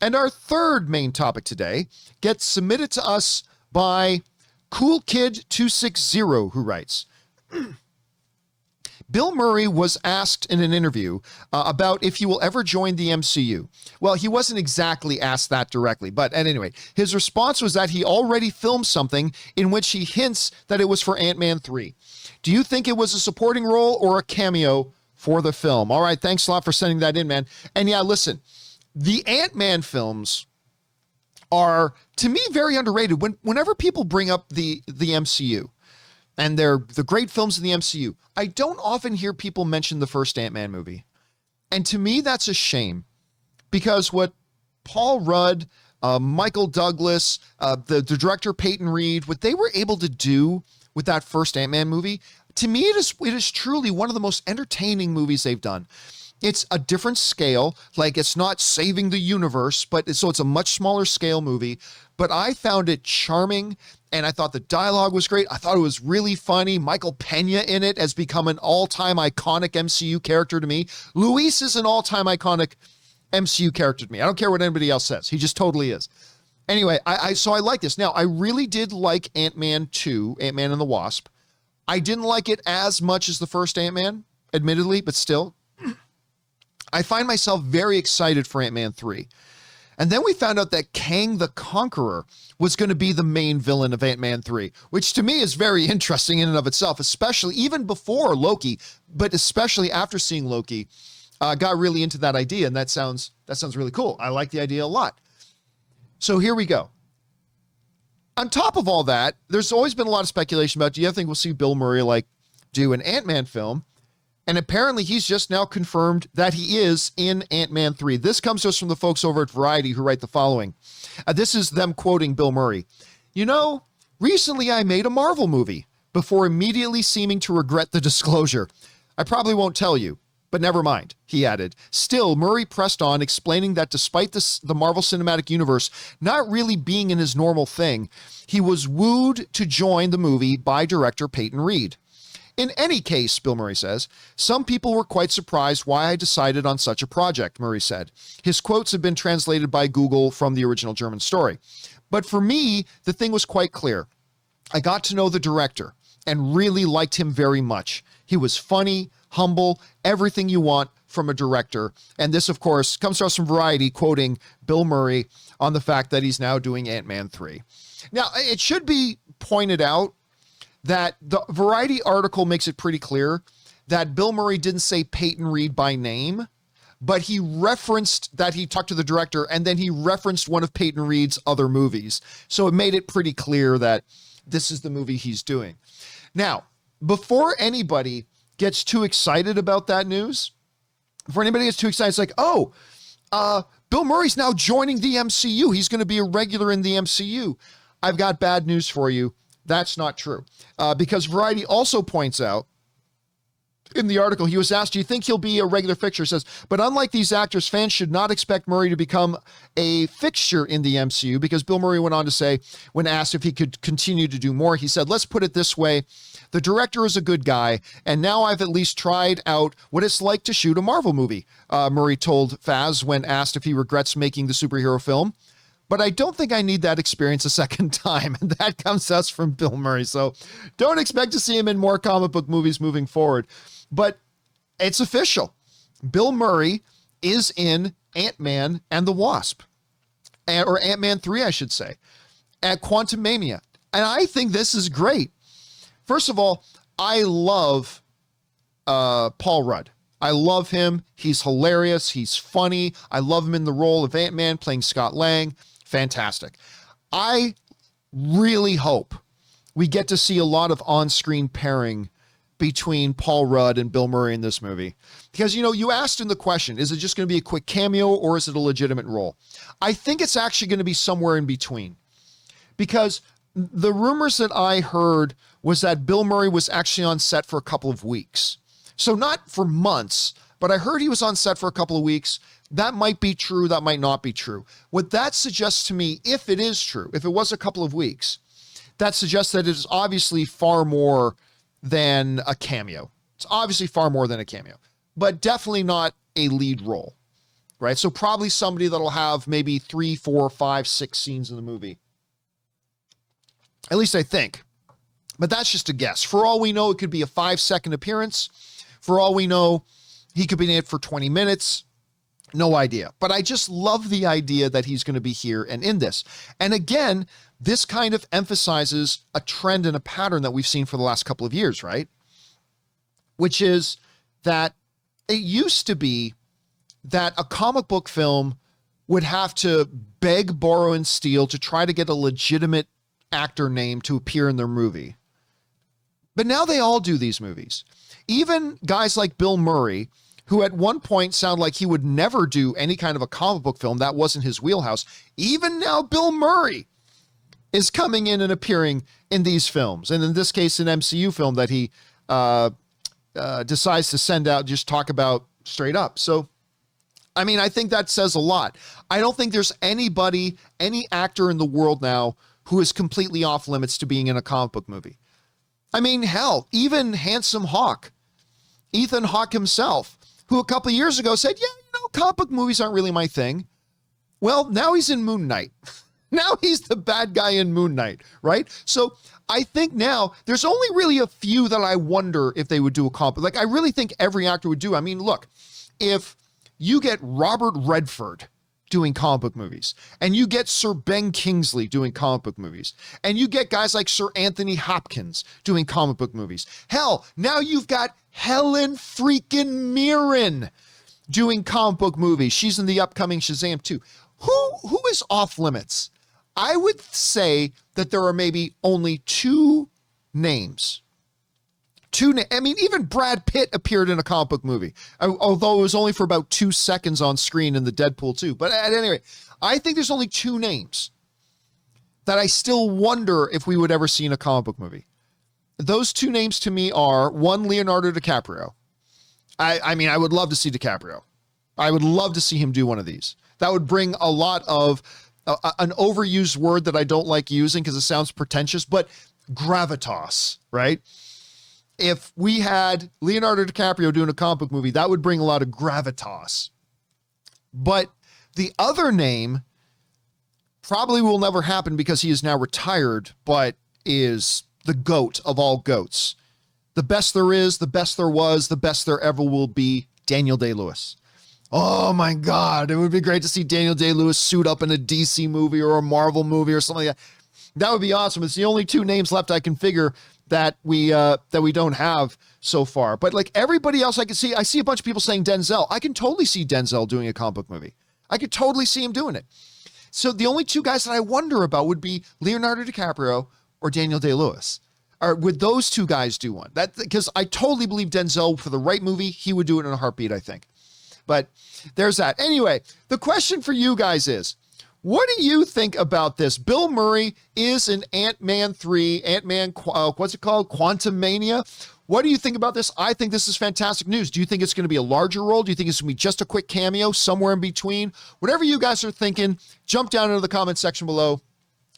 And our third main topic today gets submitted to us by Cool Kid 260, who writes, Bill Murray was asked in an interview about if he will ever join the MCU. Well, he wasn't exactly asked that directly, but at any rate, his response was that he already filmed something in which he hints that it was for Ant-Man 3. Do you think it was a supporting role or a cameo for the film? All right, thanks a lot for sending that in, man. And yeah, listen, the Ant-Man films are, to me, very underrated. Whenever people bring up the MCU, and they're the great films in the MCU, I don't often hear people mention the first Ant-Man movie. And to me, that's a shame, because what Paul Rudd, Michael Douglas, the director Peyton Reed, what they were able to do with that first Ant-Man movie, to me, it is truly one of the most entertaining movies they've done. It's a different scale, like it's not saving the universe, but it's a much smaller scale movie, but I found it charming, and I thought the dialogue was great. I thought it was really funny. Michael Pena in it has become an all-time iconic MCU character to me. Luis is an all-time iconic MCU character to me. I don't care what anybody else says. He just totally is. Anyway, so I like this. Now, I really did like Ant-Man 2, Ant-Man and the Wasp. I didn't like it as much as the first Ant-Man, admittedly, but still, I find myself very excited for Ant-Man 3. And then we found out that Kang the Conqueror was going to be the main villain of Ant-Man 3, which to me is very interesting in and of itself, especially even before Loki, but especially after seeing Loki, got really into that idea. And that sounds really cool. I like the idea a lot. So here we go. On top of all that, there's always been a lot of speculation about, do you think we'll see Bill Murray do an Ant-Man film? And apparently he's just now confirmed that he is in Ant-Man 3. This comes to us from the folks over at Variety who write the following. This is them quoting Bill Murray. Recently I made a Marvel movie before immediately seeming to regret the disclosure. I probably won't tell you, but never mind, he added. Still, Murray pressed on, explaining that despite the Marvel Cinematic Universe not really being in his normal thing, he was wooed to join the movie by director Peyton Reed. In any case, Bill Murray says, some people were quite surprised why I decided on such a project, Murray said. His quotes have been translated by Google from the original German story. But for me, the thing was quite clear. I got to know the director and really liked him very much. He was funny, humble, everything you want from a director. And this, of course, comes to us from Variety, quoting Bill Murray on the fact that he's now doing Ant-Man 3. Now, it should be pointed out that the Variety article makes it pretty clear that Bill Murray didn't say Peyton Reed by name, but he referenced that he talked to the director, and then he referenced one of Peyton Reed's other movies. So it made it pretty clear that this is the movie he's doing. Now, before anybody gets too excited about that news, before anybody gets too excited, it's like, Bill Murray's now joining the MCU. He's going to be a regular in the MCU. I've got bad news for you. That's not true. Because Variety also points out in the article, he was asked, do you think he'll be a regular fixture? He says, but unlike these actors, fans should not expect Murray to become a fixture in the MCU, because Bill Murray went on to say, when asked if he could continue to do more, he said, let's put it this way. The director is a good guy, and now I've at least tried out what it's like to shoot a Marvel movie, Murray told Faz when asked if he regrets making the superhero film. But I don't think I need that experience a second time. And that comes to us from Bill Murray. So don't expect to see him in more comic book movies moving forward. But it's official. Bill Murray is in Ant-Man and the Wasp. Or Ant-Man 3, I should say. At Quantumania. And I think this is great. First of all, I love Paul Rudd. I love him. He's hilarious. He's funny. I love him in the role of Ant-Man playing Scott Lang. Fantastic. I really hope we get to see a lot of on-screen pairing between Paul Rudd and Bill Murray in this movie. Because, you asked in the question, is it just going to be a quick cameo or is it a legitimate role? I think it's actually going to be somewhere in between. Because the rumors that I heard was that Bill Murray was actually on set for a couple of weeks. So not for months, but I heard he was on set for a couple of weeks. That might be true. That might not be true. What that suggests to me, if it is true, if it was a couple of weeks, that suggests that it is obviously far more than a cameo. It's obviously far more than a cameo, but definitely not a lead role. right? So probably somebody that'll have maybe 3, 4, 5, 6 scenes in the movie. At least I think. But that's just a guess. For all we know, it could be a 5-second appearance. For all we know, he could be in it for 20 minutes. No idea. But I just love the idea that he's going to be here and in this. And again, this kind of emphasizes a trend and a pattern that we've seen for the last couple of years, right? Which is that it used to be that a comic book film would have to beg, borrow, and steal to try to get a legitimate actor name to appear in their movie. But now they all do these movies. Even guys like Bill Murray, who at one point sounded like he would never do any kind of a comic book film. That wasn't his wheelhouse. Even now, Bill Murray is coming in and appearing in these films. And in this case, an MCU film that he decides to send out, just talk about straight up. So, I mean, I think that says a lot. I don't think there's anybody, any actor in the world now who is completely off limits to being in a comic book movie. I mean, hell, even Handsome Hawk, Ethan Hawke himself, who a couple of years ago said, yeah, comic book movies aren't really my thing. Well, now he's in Moon Knight. Now he's the bad guy in Moon Knight, right? So I think now there's only really a few that I wonder if they would do a comic book. Like, I really think every actor would do. I mean, look, if you get Robert Redford doing comic book movies, and you get Sir Ben Kingsley doing comic book movies, and you get guys like Sir Anthony Hopkins doing comic book movies. Hell, now you've got Helen freaking Mirren doing comic book movies. She's in the upcoming Shazam 2. Who is off limits? I would say that there are maybe only 2 names. I mean, even Brad Pitt appeared in a comic book movie, although it was only for about 2 seconds on screen in the Deadpool 2. But at any rate, I think there's only 2 names that I still wonder if we would ever see in a comic book movie. Those 2 names to me are, one, Leonardo DiCaprio. I mean, I would love to see DiCaprio. I would love to see him do one of these. That would bring a lot of an overused word that I don't like using because it sounds pretentious, but gravitas, right? If we had Leonardo DiCaprio doing a comic book movie, that would bring a lot of gravitas. But the other name probably will never happen because he is now retired, but is the GOAT of all GOATs. The best there is, the best there was, the best there ever will be, Daniel Day-Lewis. Oh my God, it would be great to see Daniel Day-Lewis suit up in a DC movie or a Marvel movie or something like that. That would be awesome. It's the only 2 names left I can figure that we don't have so far. But like everybody else I see a bunch of people saying Denzel. I can totally see Denzel doing a comic book movie. I could totally see him doing it. So the only 2 guys that I wonder about would be Leonardo DiCaprio or Daniel Day-Lewis. Or would those 2 guys do one? That, because I totally believe Denzel, for the right movie, he would do it in a heartbeat, I think. But there's that. Anyway, the question for you guys is, what do you think about this? Bill Murray is in Ant-Man 3, what's it called? Quantumania. What do you think about this? I think this is fantastic news. Do you think it's going to be a larger role? Do you think it's going to be just a quick cameo somewhere in between? Whatever you guys are thinking, jump down into the comment section below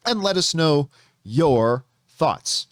and let us know your thoughts.